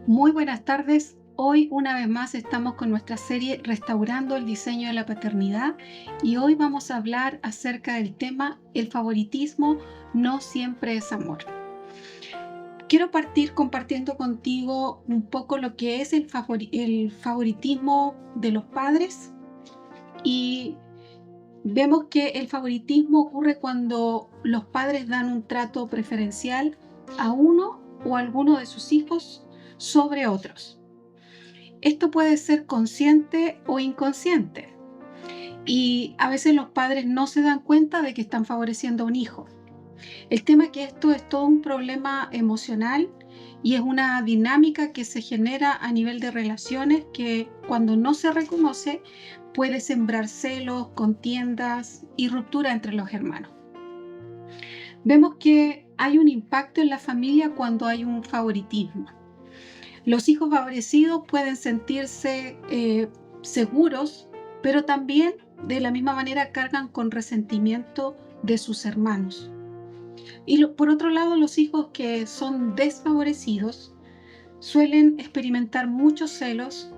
Muy buenas tardes. Hoy una vez más estamos con nuestra serie Restaurando el diseño de la paternidad y hoy vamos a hablar acerca del tema el favoritismo no siempre es amor. Quiero partir compartiendo contigo un poco lo que es el favoritismo de los padres y vemos que el favoritismo ocurre cuando los padres dan un trato preferencial a uno o alguno de sus hijos sobre otros. Esto puede ser consciente o inconsciente y a veces los padres no se dan cuenta de que están favoreciendo a un hijo. El tema es que esto es todo un problema emocional y es una dinámica que se genera a nivel de relaciones que cuando no se reconoce puede sembrar celos, contiendas y ruptura entre los hermanos. Vemos que hay un impacto en la familia cuando hay un favoritismo. Los hijos favorecidos pueden sentirse seguros, pero también de la misma manera cargan con resentimiento de sus hermanos. Por otro lado, los hijos que son desfavorecidos suelen experimentar muchos celos,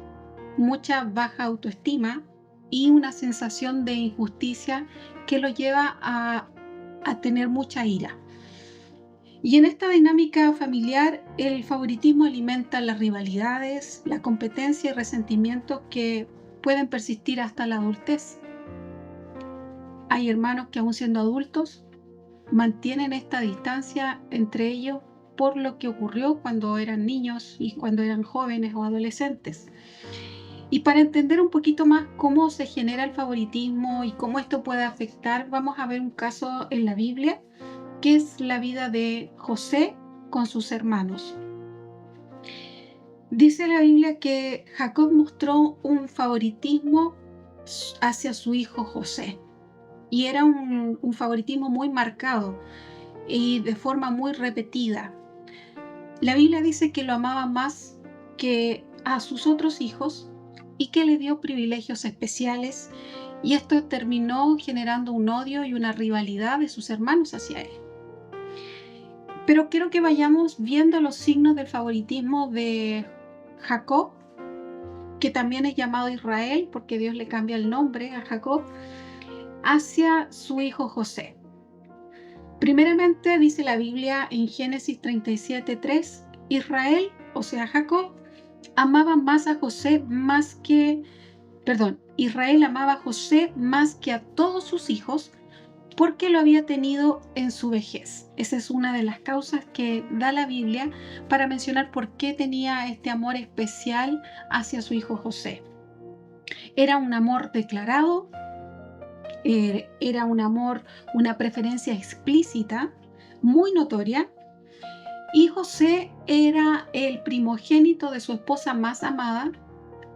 mucha baja autoestima y una sensación de injusticia que los lleva a tener mucha ira. Y en esta dinámica familiar, el favoritismo alimenta las rivalidades, la competencia y resentimientos que pueden persistir hasta la adultez. Hay hermanos que aún siendo adultos mantienen esta distancia entre ellos por lo que ocurrió cuando eran niños y cuando eran jóvenes o adolescentes. Y para entender un poquito más cómo se genera el favoritismo y cómo esto puede afectar, vamos a ver un caso en la Biblia que es la vida de José con sus hermanos. Dice la Biblia que Jacob mostró un favoritismo hacia su hijo José y era un favoritismo muy marcado y de forma muy repetida. La Biblia dice que lo amaba más que a sus otros hijos y que le dio privilegios especiales y esto terminó generando un odio y una rivalidad de sus hermanos hacia él. Pero quiero que vayamos viendo los signos del favoritismo de Jacob, que también es llamado Israel, porque Dios le cambia el nombre a Jacob, hacia su hijo José. Primeramente dice la Biblia en Génesis 37:3, Israel, o sea Jacob, Israel amaba a José más que a todos sus hijos, porque lo había tenido en su vejez. Esa es una de las causas que da la Biblia para mencionar por qué tenía este amor especial hacia su hijo José. Era un amor declarado, era un amor, una preferencia explícita, muy notoria, y José era el primogénito de su esposa más amada.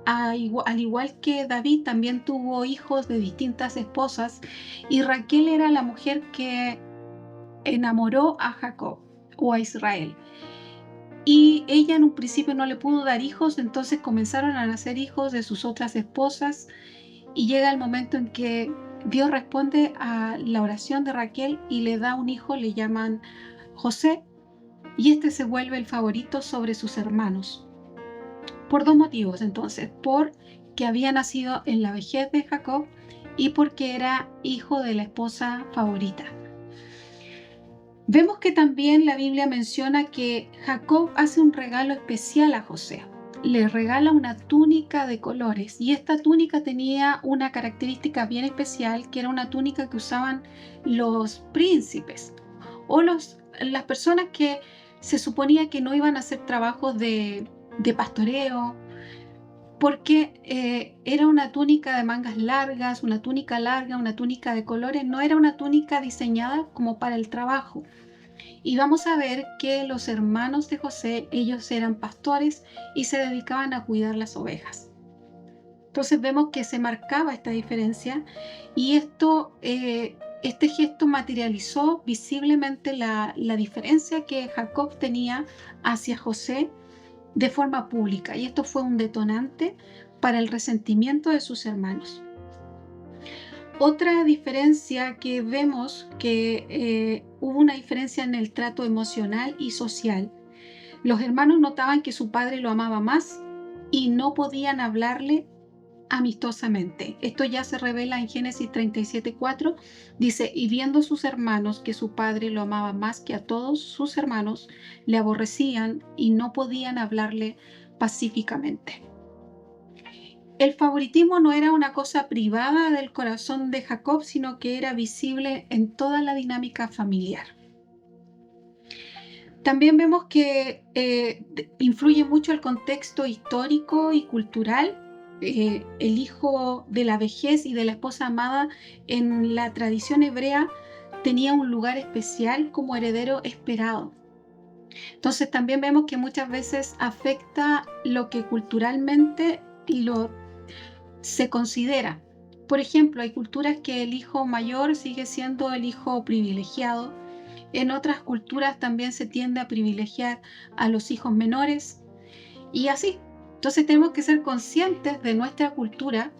Al igual que David también tuvo hijos de distintas esposas y Raquel era la mujer que enamoró a Jacob o a Israel. Y ella en un principio no le pudo dar hijos, entonces comenzaron a nacer hijos de sus otras esposas y llega el momento en que Dios responde a la oración de Raquel y le da un hijo, le llaman José, y este se vuelve el favorito sobre sus hermanos. Por dos motivos, entonces, porque había nacido en la vejez de Jacob y porque era hijo de la esposa favorita. Vemos que también la Biblia menciona que Jacob hace un regalo especial a José. Le regala una túnica de colores y esta túnica tenía una característica bien especial, que era una túnica que usaban los príncipes o las personas que se suponía que no iban a hacer trabajos de pastoreo, porque era una túnica de mangas largas, una túnica larga, una túnica de colores, no era una túnica diseñada como para el trabajo. Y vamos a ver que los hermanos de José, ellos eran pastores y se dedicaban a cuidar las ovejas. Entonces vemos que se marcaba esta diferencia y este gesto materializó visiblemente la diferencia que Jacob tenía hacia José de forma pública, y esto fue un detonante para el resentimiento de sus hermanos. Otra diferencia que vemos que hubo una diferencia en el trato emocional y social. Los hermanos notaban que su padre lo amaba más y no podían hablarle amistosamente. Esto ya se revela en Génesis 37:4. Dice, y viendo sus hermanos que su padre lo amaba más que a todos sus hermanos, le aborrecían y no podían hablarle pacíficamente. El favoritismo no era una cosa privada del corazón de Jacob, sino que era visible en toda la dinámica familiar. También vemos que influye mucho el contexto histórico y cultural. El hijo de la vejez y de la esposa amada en la tradición hebrea tenía un lugar especial como heredero esperado. Entonces también vemos que muchas veces afecta lo que culturalmente se considera. Por ejemplo, hay culturas que el hijo mayor sigue siendo el hijo privilegiado. En otras culturas también se tiende a privilegiar a los hijos menores y así. Entonces tenemos que ser conscientes de nuestra cultura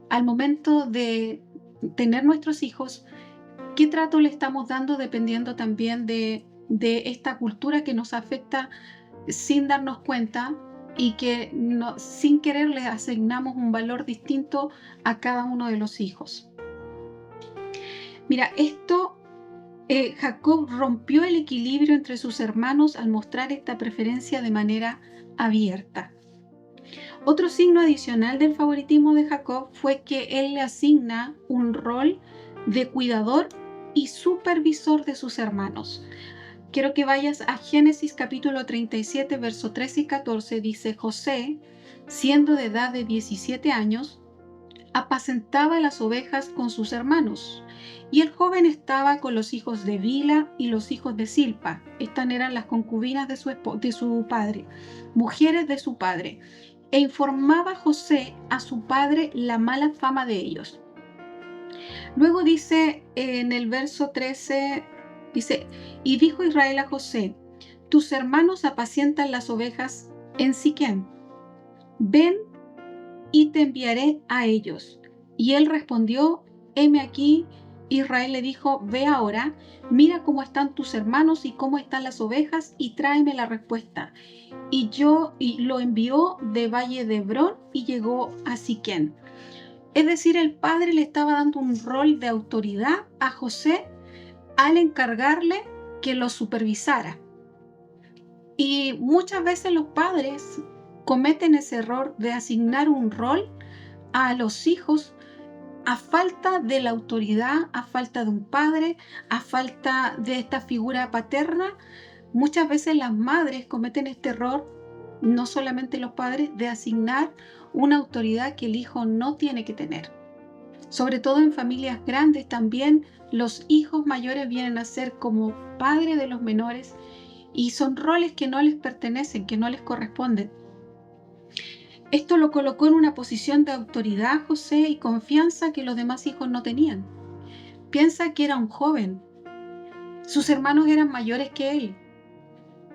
al momento de tener nuestros hijos, qué trato le estamos dando dependiendo también de esta cultura que nos afecta sin darnos cuenta y que sin querer le asignamos un valor distinto a cada uno de los hijos. Mira, Jacob rompió el equilibrio entre sus hermanos al mostrar esta preferencia de manera abierta. Otro signo adicional del favoritismo de Jacob fue que él le asigna un rol de cuidador y supervisor de sus hermanos. Quiero que vayas a Génesis capítulo 37, verso 13 y 14. Dice, José, siendo de edad de 17 años, apacentaba las ovejas con sus hermanos. Y el joven estaba con los hijos de Bila y los hijos de Silpa. Estas eran las concubinas de su padre, mujeres de su padre. E informaba José a su padre la mala fama de ellos. Luego dice en el verso 13, dice, y dijo Israel a José, tus hermanos apacientan las ovejas en Siquem. Ven y te enviaré a ellos. Y él respondió, heme aquí. Israel le dijo, ve ahora, mira cómo están tus hermanos y cómo están las ovejas y tráeme la respuesta. Y lo envió de Valle de Hebrón y llegó a Siquem. Es decir, el padre le estaba dando un rol de autoridad a José al encargarle que lo supervisara. Y muchas veces los padres cometen ese error de asignar un rol a los hijos a falta de la autoridad, a falta de un padre, a falta de esta figura paterna. Muchas veces las madres cometen este error, no solamente los padres, de asignar una autoridad que el hijo no tiene que tener. Sobre todo en familias grandes también los hijos mayores vienen a ser como padres de los menores y son roles que no les pertenecen, que no les corresponden. Esto lo colocó en una posición de autoridad José y confianza que los demás hijos no tenían. Piensa que era un joven. Sus hermanos eran mayores que él.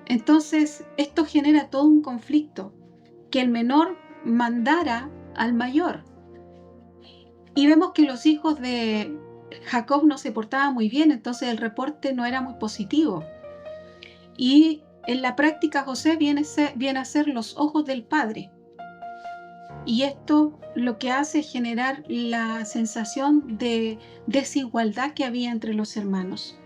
Entonces, esto genera todo un conflicto, que el menor mandara al mayor. Y vemos que los hijos de Jacob no se portaban muy bien, entonces el reporte no era muy positivo. Y en la práctica José viene a ser los ojos del padre. Y esto lo que hace es generar la sensación de desigualdad que había entre los hermanos.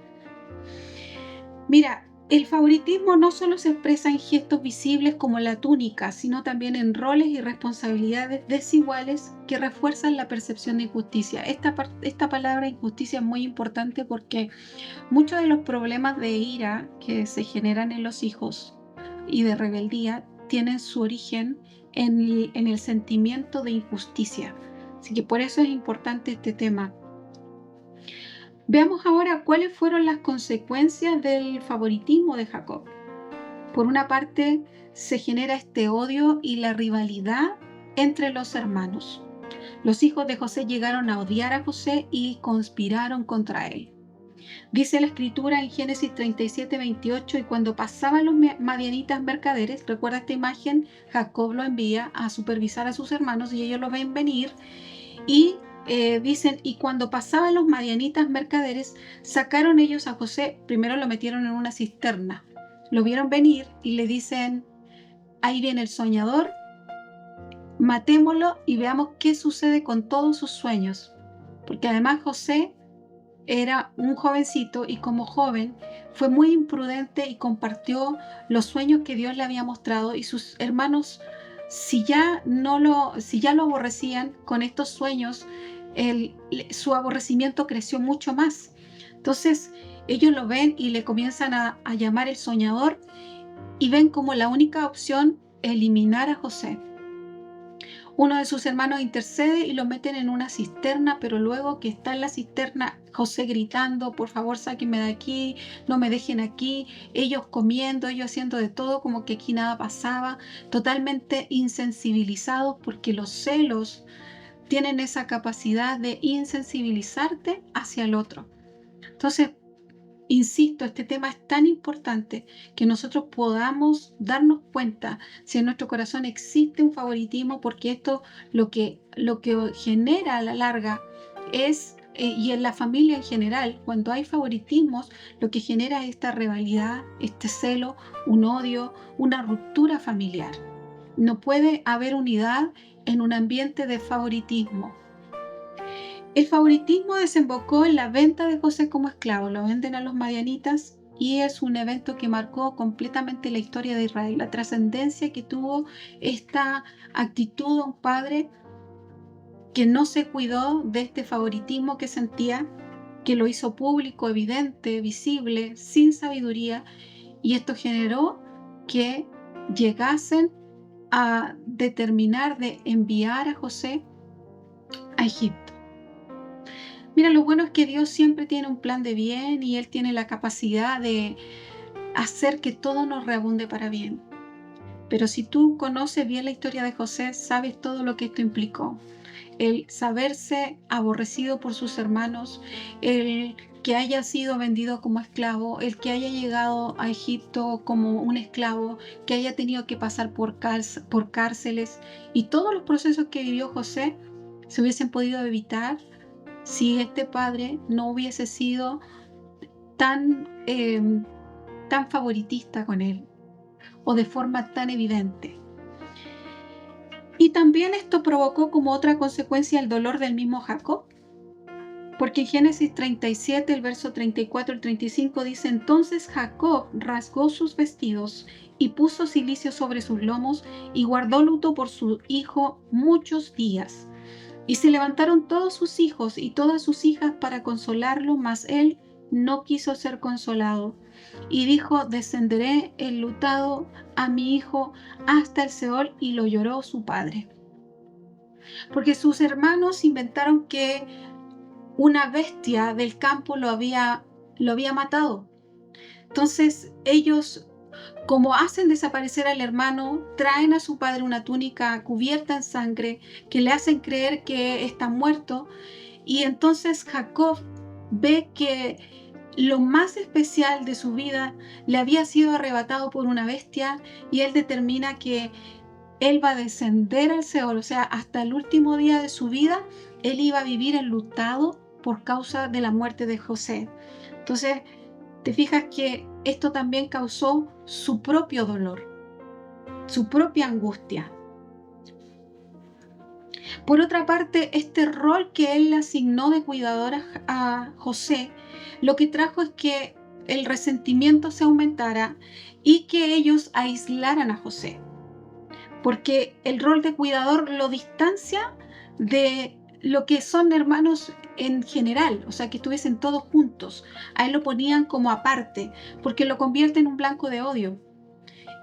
Mira, el favoritismo no solo se expresa en gestos visibles como la túnica, sino también en roles y responsabilidades desiguales que refuerzan la percepción de injusticia. Esta palabra injusticia es muy importante porque muchos de los problemas de ira que se generan en los hijos y de rebeldía tienen su origen en el sentimiento de injusticia. Así que por eso es importante este tema. Veamos ahora cuáles fueron las consecuencias del favoritismo de Jacob. Por una parte, se genera este odio y la rivalidad entre los hermanos. Los hijos de José llegaron a odiar a José y conspiraron contra él. Dice la escritura en Génesis 37:28, y cuando pasaban los madianitas mercaderes, recuerda esta imagen, Jacob lo envía a supervisar a sus hermanos y ellos lo ven venir y dicen, y cuando pasaban los madianitas mercaderes, sacaron ellos a José, primero lo metieron en una cisterna, lo vieron venir y le dicen: ahí viene el soñador, matémoslo y veamos qué sucede con todos sus sueños. Porque además José era un jovencito y como joven fue muy imprudente y compartió los sueños que Dios le había mostrado, y sus hermanos, si ya lo aborrecían con estos sueños, su aborrecimiento creció mucho más. Entonces ellos lo ven y le comienzan a llamar el soñador, y ven como la única opción eliminar a José. Uno de sus hermanos intercede y lo meten en una cisterna, pero luego que está en la cisterna, José gritando: por favor, sáquenme de aquí, no me dejen aquí, ellos comiendo, ellos haciendo de todo como que aquí nada pasaba, totalmente insensibilizados, porque los celos tienen esa capacidad de insensibilizarte hacia el otro. Entonces, insisto, este tema es tan importante que nosotros podamos darnos cuenta si en nuestro corazón existe un favoritismo, porque esto lo que genera a la larga es, y en la familia en general, cuando hay favoritismos, lo que genera es esta rivalidad, este celo, un odio, una ruptura familiar. No puede haber unidad en un ambiente de favoritismo. El favoritismo desembocó en la venta de José como esclavo. Lo venden a los madianitas y es un evento que marcó completamente la historia de Israel. La trascendencia que tuvo esta actitud de un padre que no se cuidó de este favoritismo que sentía, que lo hizo público, evidente, visible, sin sabiduría, y esto generó que llegasen a determinar de enviar a José a Egipto. Mira, lo bueno es que Dios siempre tiene un plan de bien y Él tiene la capacidad de hacer que todo nos reabunde para bien. Pero si tú conoces bien la historia de José, sabes todo lo que esto implicó. El saberse aborrecido por sus hermanos, el que haya sido vendido como esclavo, el que haya llegado a Egipto como un esclavo, que haya tenido que pasar por cárceles, y todos los procesos que vivió José se hubiesen podido evitar si este padre no hubiese sido tan, tan favoritista con él, o de forma tan evidente. Y también esto provocó como otra consecuencia el dolor del mismo Jacob, porque en Génesis 37, el verso 34 al 35 dice: entonces Jacob rasgó sus vestidos y puso cilicio sobre sus lomos y guardó luto por su hijo muchos días. Y se levantaron todos sus hijos y todas sus hijas para consolarlo, mas él no quiso ser consolado. Y dijo: descenderé enlutado a mi hijo hasta el Seol. Y lo lloró su padre. Porque sus hermanos inventaron que una bestia del campo lo había matado. Entonces ellos, como hacen desaparecer al hermano, traen a su padre una túnica cubierta en sangre que le hacen creer que está muerto. Y entonces Jacob ve que lo más especial de su vida le había sido arrebatado por una bestia, y él determina que él va a descender al Seol, o sea, hasta el último día de su vida, él iba a vivir enlutado por causa de la muerte de José. Entonces, te fijas que esto también causó su propio dolor, su propia angustia. Por otra parte, este rol que él le asignó de cuidador a José, lo que trajo es que el resentimiento se aumentara y que ellos aislaran a José, porque el rol de cuidador lo distancia de lo que son hermanos en general, o sea, que estuviesen todos juntos. A él lo ponían como aparte, porque lo convierte en un blanco de odio.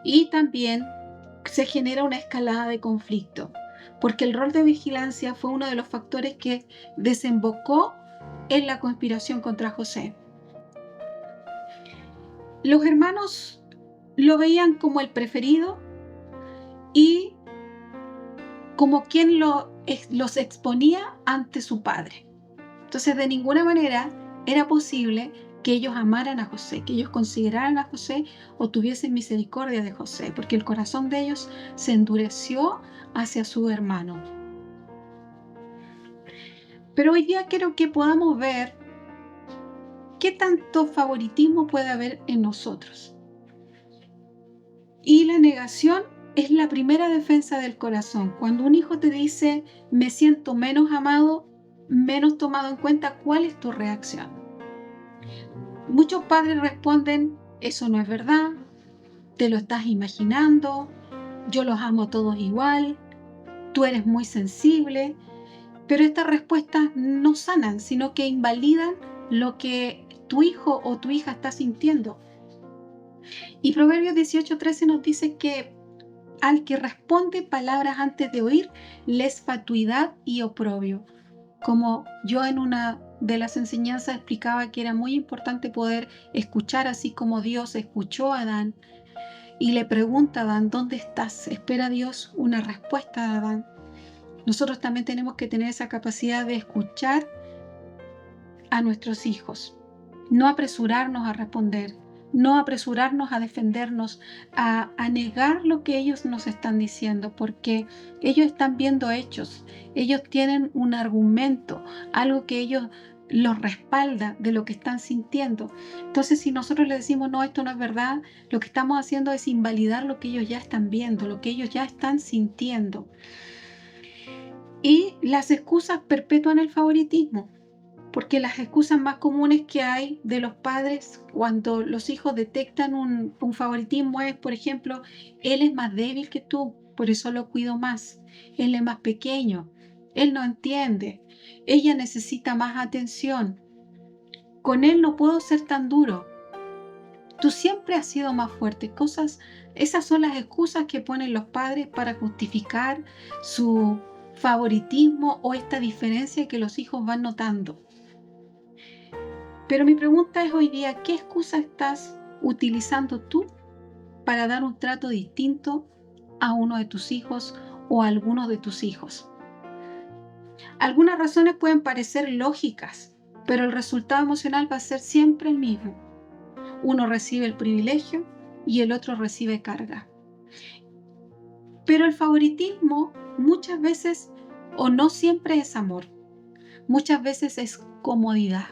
Y también se genera una escalada de conflicto, porque el rol de vigilancia fue uno de los factores que desembocó en la conspiración contra José. Los hermanos lo veían como el preferido y como quien los exponía ante su padre. Entonces, de ninguna manera era posible que ellos amaran a José, que ellos consideraran a José o tuviesen misericordia de José, porque el corazón de ellos se endureció hacia su hermano. Pero hoy día quiero que podamos ver qué tanto favoritismo puede haber en nosotros. Y la negación es la primera defensa del corazón. Cuando un hijo te dice, me siento menos amado, menos tomado en cuenta, ¿cuál es tu reacción? Muchos padres responden, eso no es verdad, te lo estás imaginando, yo los amo a todos igual, tú eres muy sensible, pero estas respuestas no sanan, sino que invalidan lo que tu hijo o tu hija está sintiendo. Y Proverbios 18:13 nos dice que al que responde palabras antes de oír, le es fatuidad y oprobio. Como yo en una de las enseñanzas explicaba que era muy importante poder escuchar así como Dios escuchó a Adán y le pregunta a Adán, ¿dónde estás? Espera Dios una respuesta de Adán. Nosotros también tenemos que tener esa capacidad de escuchar a nuestros hijos, no apresurarnos a responder, no apresurarnos a defendernos, a negar lo que ellos nos están diciendo, porque ellos están viendo hechos, ellos tienen un argumento, algo que ellos los respalda de lo que están sintiendo. Entonces, si nosotros les decimos, no, esto no es verdad, lo que estamos haciendo es invalidar lo que ellos ya están viendo, lo que ellos ya están sintiendo. Y las excusas perpetúan el favoritismo. Porque las excusas más comunes que hay de los padres cuando los hijos detectan un favoritismo es, por ejemplo, él es más débil que tú, por eso lo cuido más. Él es más pequeño, él no entiende, ella necesita más atención. Con él no puedo ser tan duro. Tú siempre has sido más fuerte. Esas son las excusas que ponen los padres para justificar su favoritismo o esta diferencia que los hijos van notando. Pero mi pregunta es hoy día, ¿qué excusa estás utilizando tú para dar un trato distinto a uno de tus hijos o a alguno de tus hijos? Algunas razones pueden parecer lógicas, pero el resultado emocional va a ser siempre el mismo. Uno recibe el privilegio y el otro recibe carga. Pero el favoritismo muchas veces o no siempre es amor, muchas veces es comodidad.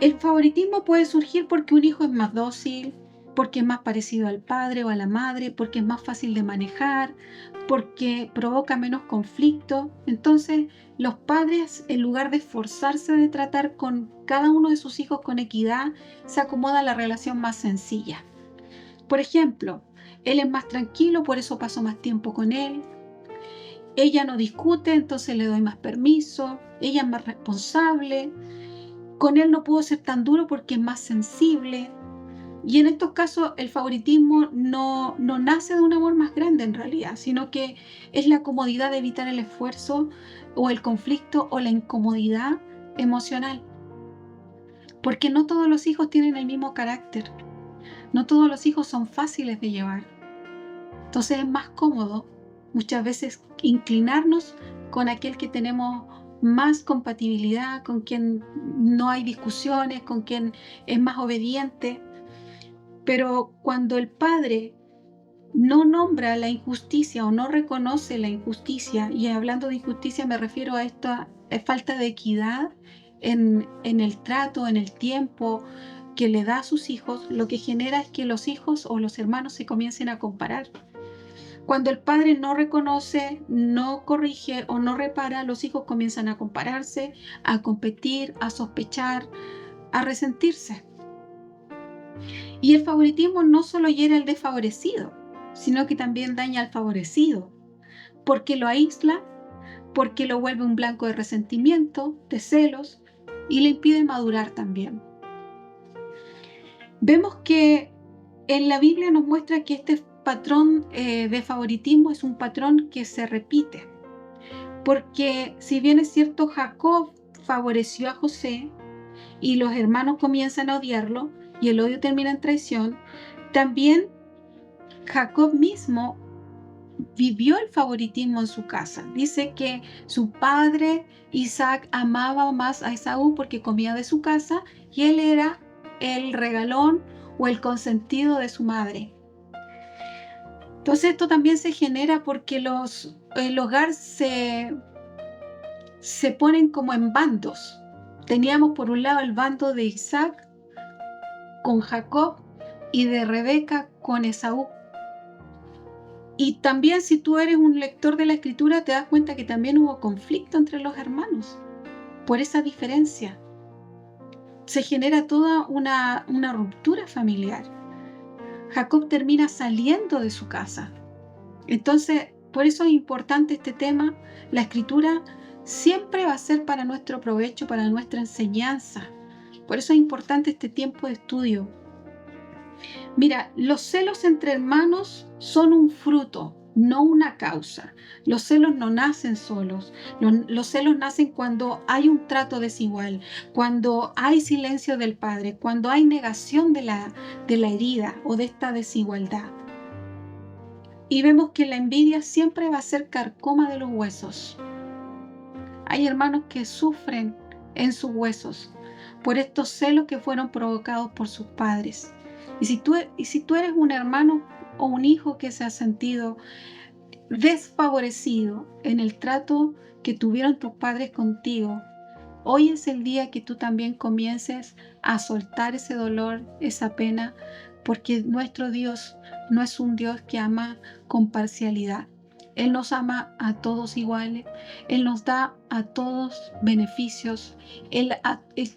El favoritismo puede surgir porque un hijo es más dócil, porque es más parecido al padre o a la madre, porque es más fácil de manejar, porque provoca menos conflicto. Entonces, los padres, en lugar de esforzarse de tratar con cada uno de sus hijos con equidad, se acomoda a la relación más sencilla. Por ejemplo, él es más tranquilo, por eso paso más tiempo con él. Ella no discute, entonces le doy más permiso. Ella es más responsable. Con él no puedo ser tan duro porque es más sensible. Y en estos casos el favoritismo no nace de un amor más grande en realidad, sino que es la comodidad de evitar el esfuerzo o el conflicto o la incomodidad emocional. Porque no todos los hijos tienen el mismo carácter. No todos los hijos son fáciles de llevar. Entonces es más cómodo muchas veces inclinarnos con aquel que tenemos más compatibilidad, con quien no hay discusiones, con quien es más obediente. Pero cuando el padre no nombra la injusticia o no reconoce la injusticia, y hablando de injusticia me refiero a esta falta de equidad en el trato, en el tiempo que le da a sus hijos, lo que genera es que los hijos o los hermanos se comiencen a comparar. Cuando el padre no reconoce, no corrige o no repara, los hijos comienzan a compararse, a competir, a sospechar, a resentirse. Y el favoritismo no solo hiere al desfavorecido, sino que también daña al favorecido, porque lo aísla, porque lo vuelve un blanco de resentimiento, de celos, y le impide madurar también. Vemos que en la Biblia nos muestra que este patrón de favoritismo es un patrón que se repite, porque si bien es cierto, Jacob favoreció a José y los hermanos comienzan a odiarlo y el odio termina en traición, también Jacob mismo vivió el favoritismo en su casa. Dice que su padre Isaac amaba más a Esaú porque comía de su casa y él era el regalón o el consentido de su madre. Entonces esto también se genera porque el hogar se ponen como en bandos. Teníamos por un lado el bando de Isaac con Jacob y de Rebeca con Esaú. Y también si tú eres un lector de la Escritura, te das cuenta que también hubo conflicto entre los hermanos por esa diferencia. Se genera toda una ruptura familiar. Jacob termina saliendo de su casa. Entonces, por eso es importante este tema. La Escritura siempre va a ser para nuestro provecho, para nuestra enseñanza. Por eso es importante este tiempo de estudio. Mira, los celos entre hermanos son un fruto, no una causa. Los celos no nacen solos. Los celos nacen cuando hay un trato desigual, cuando hay silencio del padre, cuando hay negación de la herida o de esta desigualdad. Y vemos que la envidia siempre va a ser carcoma de los huesos. Hay hermanos que sufren en sus huesos por estos celos que fueron provocados por sus padres. Y si tú eres un hermano o un hijo que se ha sentido desfavorecido en el trato que tuvieron tus padres contigo, hoy es el día que tú también comiences a soltar ese dolor, esa pena, porque nuestro Dios no es un Dios que ama con parcialidad. Él nos ama a todos iguales, Él nos da a todos beneficios, Él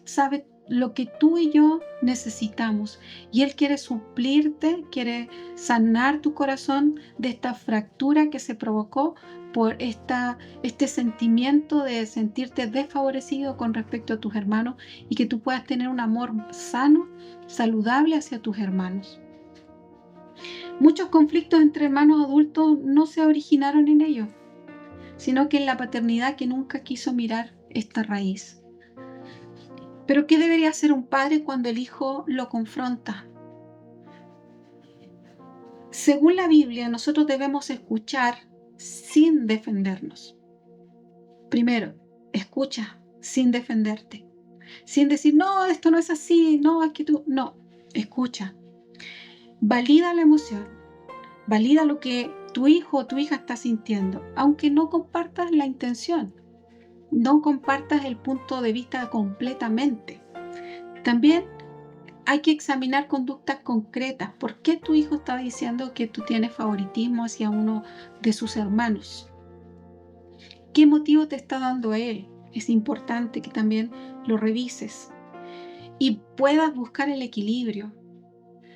sabe lo que tú y yo necesitamos y Él quiere suplirte, quiere sanar tu corazón de esta fractura que se provocó por este sentimiento de sentirte desfavorecido con respecto a tus hermanos y que tú puedas tener un amor sano, saludable hacia tus hermanos. Muchos conflictos entre hermanos adultos no se originaron en ellos, sino que en la paternidad que nunca quiso mirar esta raíz. Pero ¿qué debería hacer un padre cuando el hijo lo confronta? Según la Biblia, nosotros debemos escuchar sin defendernos. Primero, escucha sin defenderte, sin decir, no, esto no es así, no, es que tú, no, escucha. Valida la emoción, valida lo que tu hijo o tu hija está sintiendo, aunque no compartas la intención, no compartas el punto de vista completamente. También hay que examinar conductas concretas. ¿Por qué tu hijo está diciendo que tú tienes favoritismo hacia uno de sus hermanos? ¿Qué motivo te está dando él? Es importante que también lo revises y puedas buscar el equilibrio.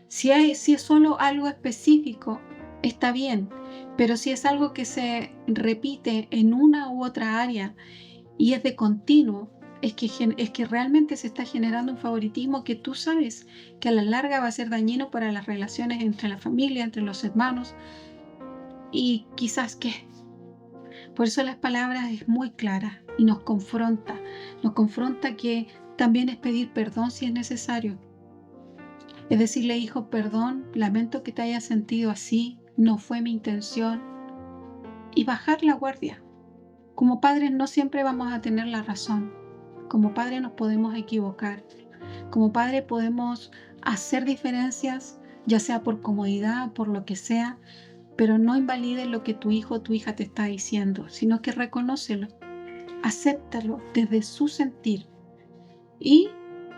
Si es solo algo específico, está bien, pero si es algo que se repite en una u otra área y es de continuo, es que realmente se está generando un favoritismo que tú sabes que a la larga va a ser dañino para las relaciones entre la familia, entre los hermanos y quizás que. Por eso las palabras es muy clara y nos confronta que también es pedir perdón si es necesario. Es decirle, hijo, perdón, lamento que te hayas sentido así, no fue mi intención. Y bajar la guardia. Como padres no siempre vamos a tener la razón. Como padres nos podemos equivocar. Como padres podemos hacer diferencias, ya sea por comodidad, por lo que sea, pero no invalides lo que tu hijo o tu hija te está diciendo, sino que reconócelo, acéptalo desde su sentir y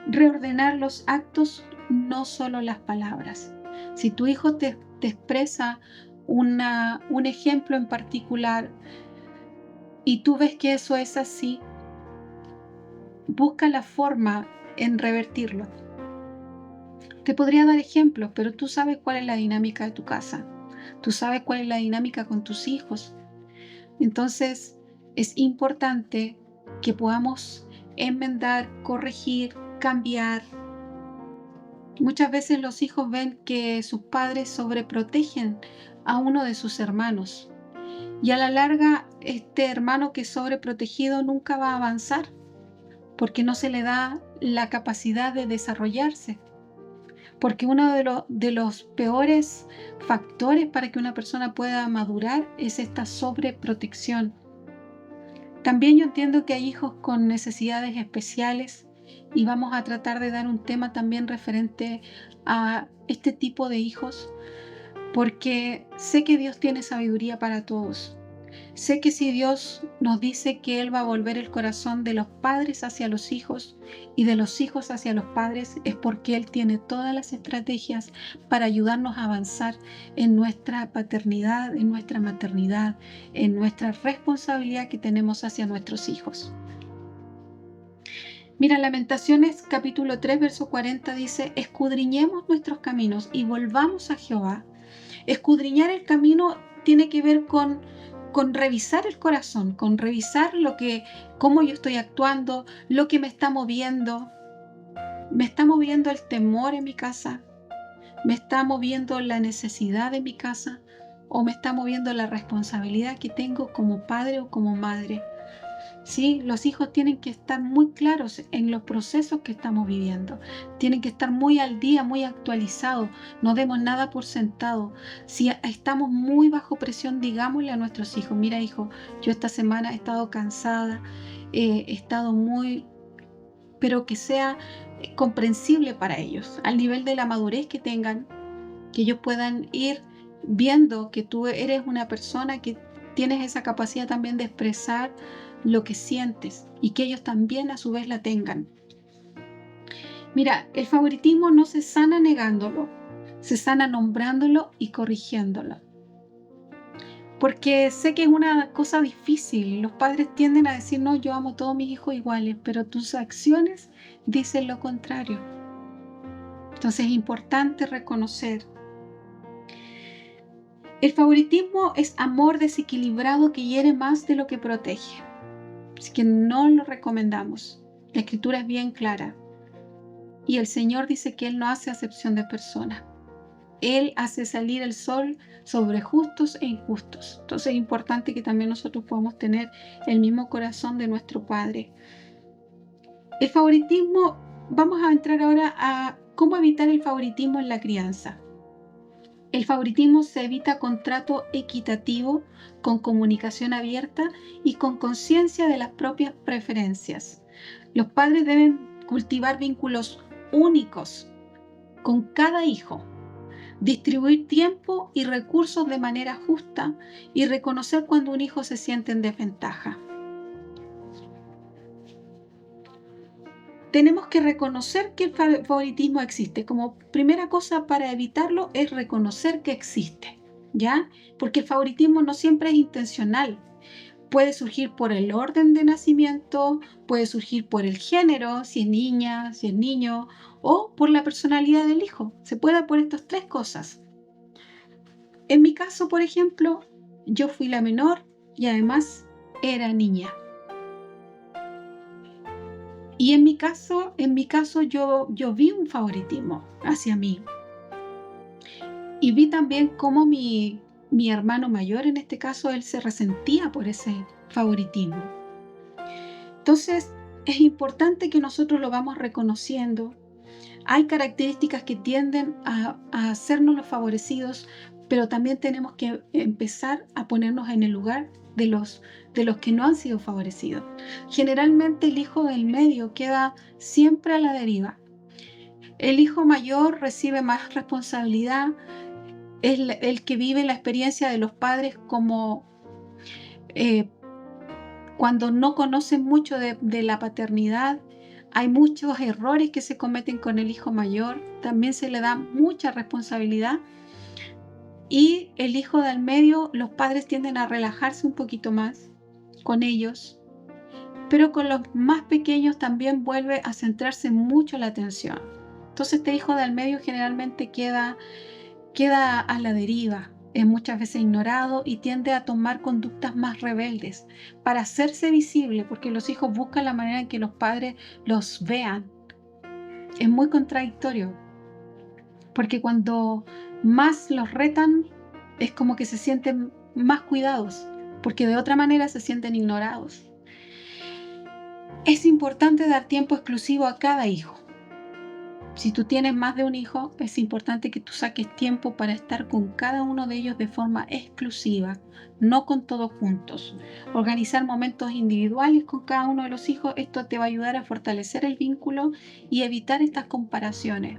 reordenar los actos, no solo las palabras. Si tu hijo te expresa un ejemplo en particular y tú ves que eso es así, busca la forma en revertirlo. Te podría dar ejemplos, pero tú sabes cuál es la dinámica de tu casa. Tú sabes cuál es la dinámica con tus hijos. Entonces, es importante que podamos enmendar, corregir, cambiar. Muchas veces los hijos ven que sus padres sobreprotegen a uno de sus hermanos y a la larga este hermano que es sobreprotegido nunca va a avanzar porque no se le da la capacidad de desarrollarse. Porque uno de los peores factores para que una persona pueda madurar es esta sobreprotección. También yo entiendo que hay hijos con necesidades especiales y vamos a tratar de dar un tema también referente a este tipo de hijos, porque sé que Dios tiene sabiduría para todos. Sé que si Dios nos dice que Él va a volver el corazón de los padres hacia los hijos y de los hijos hacia los padres, es porque Él tiene todas las estrategias para ayudarnos a avanzar en nuestra paternidad, en nuestra maternidad, en nuestra responsabilidad que tenemos hacia nuestros hijos. Mira, Lamentaciones capítulo 3, verso 40 dice: escudriñemos nuestros caminos y volvamos a Jehová. Escudriñar el camino tiene que ver con revisar el corazón, con revisar cómo yo estoy actuando, lo que me está moviendo. ¿Me está moviendo el temor en mi casa? ¿Me está moviendo la necesidad de mi casa? ¿O me está moviendo la responsabilidad que tengo como padre o como madre? Sí, los hijos tienen que estar muy claros en los procesos que estamos viviendo. Tienen que estar muy al día, muy actualizados. No demos nada por sentado. Si estamos muy bajo presión, digámosle a nuestros hijos: mira, hijo, yo esta semana he estado cansada, he estado muy... pero que sea comprensible para ellos, al nivel de la madurez que tengan, que ellos puedan ir viendo que tú eres una persona que tienes esa capacidad también de expresar lo que sientes y que ellos también a su vez la tengan. Mira, el favoritismo no se sana negándolo, se sana nombrándolo y corrigiéndolo. Porque sé que es una cosa difícil. Los padres tienden a decir: no, yo amo a todos mis hijos iguales, pero tus acciones dicen lo contrario. Entonces es importante reconocer. El favoritismo es amor desequilibrado que hiere más de lo que protege. Así que no lo recomendamos. La escritura es bien clara. Y el Señor dice que Él no hace acepción de personas. Él hace salir el sol sobre justos e injustos. Entonces es importante que también nosotros podamos tener el mismo corazón de nuestro Padre. El favoritismo, vamos a entrar ahora a cómo evitar el favoritismo en la crianza. El favoritismo se evita con trato equitativo, con comunicación abierta y con conciencia de las propias preferencias. Los padres deben cultivar vínculos únicos con cada hijo, distribuir tiempo y recursos de manera justa y reconocer cuando un hijo se siente en desventaja. Tenemos que reconocer que el favoritismo existe. Como primera cosa para evitarlo es reconocer que existe, ¿ya? Porque el favoritismo no siempre es intencional. Puede surgir por el orden de nacimiento, puede surgir por el género, si es niña, si es niño, o por la personalidad del hijo. Se puede por estas tres cosas. En mi caso, por ejemplo, yo fui la menor y además era niña. Y en mi caso yo vi un favoritismo hacia mí. Y vi también cómo mi hermano mayor, en este caso, él se resentía por ese favoritismo. Entonces, es importante que nosotros lo vamos reconociendo. Hay características que tienden a hacernos los favorecidos, pero también tenemos que empezar a ponernos en el lugar de los que no han sido favorecidos. Generalmente el hijo del medio queda siempre a la deriva. El hijo mayor recibe más responsabilidad, es el que vive la experiencia de los padres como cuando no conocen mucho de la paternidad. Hay muchos errores que se cometen con el hijo mayor, también se le da mucha responsabilidad. Y el hijo del medio, los padres tienden a relajarse un poquito más con ellos, pero con los más pequeños también vuelve a centrarse mucho la atención. Entonces este hijo del medio generalmente queda a la deriva, es muchas veces ignorado y tiende a tomar conductas más rebeldes para hacerse visible, porque los hijos buscan la manera en que los padres los vean. Es muy contradictorio, porque cuando más los retan es como que se sienten más cuidados, porque de otra manera se sienten ignorados. Es importante dar tiempo exclusivo a cada hijo. Si tú tienes más de un hijo, es importante que tú saques tiempo para estar con cada uno de ellos de forma exclusiva, no con todos juntos. Organizar momentos individuales con cada uno de los hijos, esto te va a ayudar a fortalecer el vínculo y evitar estas comparaciones.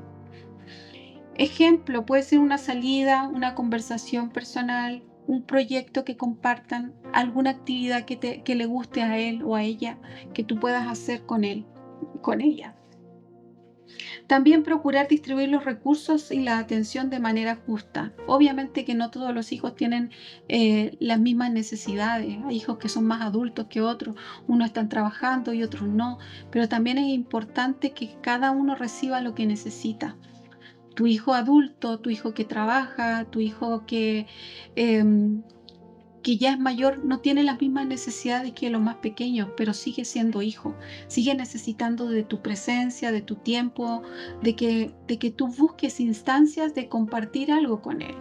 Ejemplo, puede ser una salida, una conversación personal, un proyecto que compartan, alguna actividad que le guste a él o a ella, que tú puedas hacer con él, con ella. También procurar distribuir los recursos y la atención de manera justa. Obviamente que no todos los hijos tienen las mismas necesidades. Hay hijos que son más adultos que otros, unos están trabajando y otros no, pero también es importante que cada uno reciba lo que necesita. Tu hijo adulto, tu hijo que trabaja, tu hijo que ya es mayor, no tiene las mismas necesidades que los más pequeños, pero sigue siendo hijo, sigue necesitando de tu presencia, de tu tiempo, de que tú busques instancias de compartir algo con él.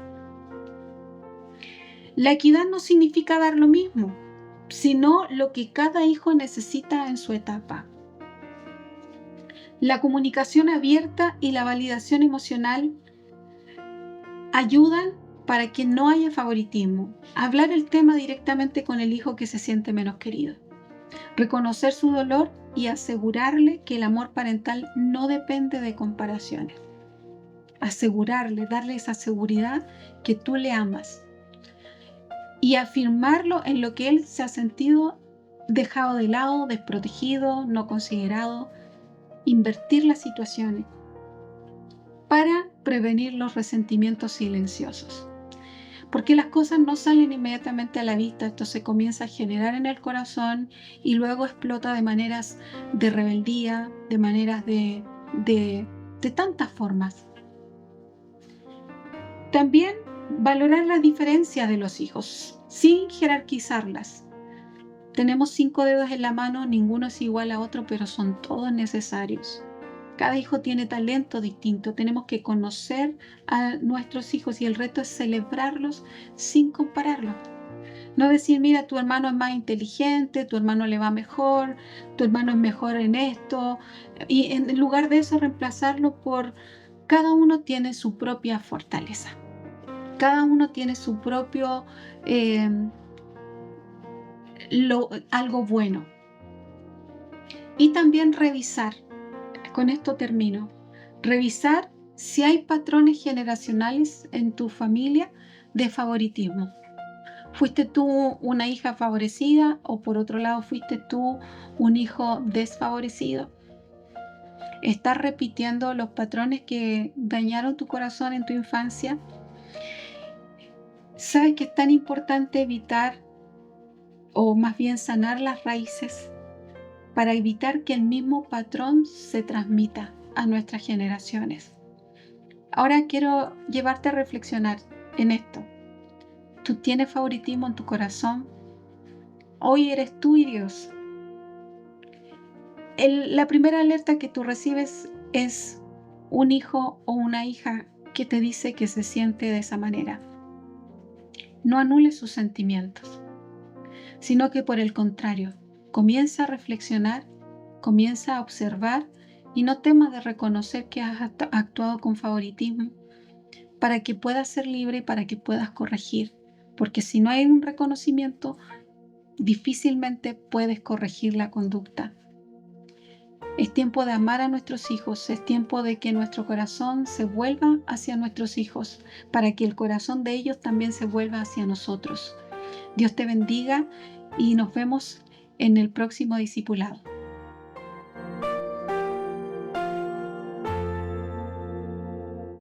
La equidad no significa dar lo mismo, sino lo que cada hijo necesita en su etapa. La comunicación abierta y la validación emocional ayudan para que no haya favoritismo. Hablar el tema directamente con el hijo que se siente menos querido. Reconocer su dolor y asegurarle que el amor parental no depende de comparaciones. Asegurarle, darle esa seguridad que tú le amas. Y afirmarlo en lo que él se ha sentido dejado de lado, desprotegido, no considerado. Invertir las situaciones para prevenir los resentimientos silenciosos. Porque las cosas no salen inmediatamente a la vista, esto se comienza a generar en el corazón y luego explota de maneras de rebeldía, de maneras de tantas formas. También valorar las diferencias de los hijos, sin jerarquizarlas. Tenemos 5 dedos en la mano, ninguno es igual a otro, pero son todos necesarios. Cada hijo tiene talento distinto. Tenemos que conocer a nuestros hijos y el reto es celebrarlos sin compararlos. No decir, mira, tu hermano es más inteligente, tu hermano le va mejor, tu hermano es mejor en esto. Y en lugar de eso, reemplazarlo por cada uno tiene su propia fortaleza. Cada uno tiene su propio algo bueno. Y también revisar. Con esto termino. Revisar si hay patrones generacionales en tu familia de favoritismo. ¿Fuiste tú una hija favorecida o por otro lado fuiste tú un hijo desfavorecido? ¿Estás repitiendo los patrones que dañaron tu corazón en tu infancia? ¿Sabes que es tan importante evitar o más bien sanar las raíces para evitar que el mismo patrón se transmita a nuestras generaciones? Ahora quiero llevarte a reflexionar en esto. ¿Tú tienes favoritismo en tu corazón? Hoy eres tú y Dios. La primera alerta que tú recibes es un hijo o una hija que te dice que se siente de esa manera. No anules sus sentimientos, sino que por el contrario, comienza a reflexionar, comienza a observar y no temas de reconocer que has actuado con favoritismo para que puedas ser libre y para que puedas corregir. Porque si no hay un reconocimiento, difícilmente puedes corregir la conducta. Es tiempo de amar a nuestros hijos, es tiempo de que nuestro corazón se vuelva hacia nuestros hijos, para que el corazón de ellos también se vuelva hacia nosotros. Dios te bendiga y nos vemos en el próximo discipulado.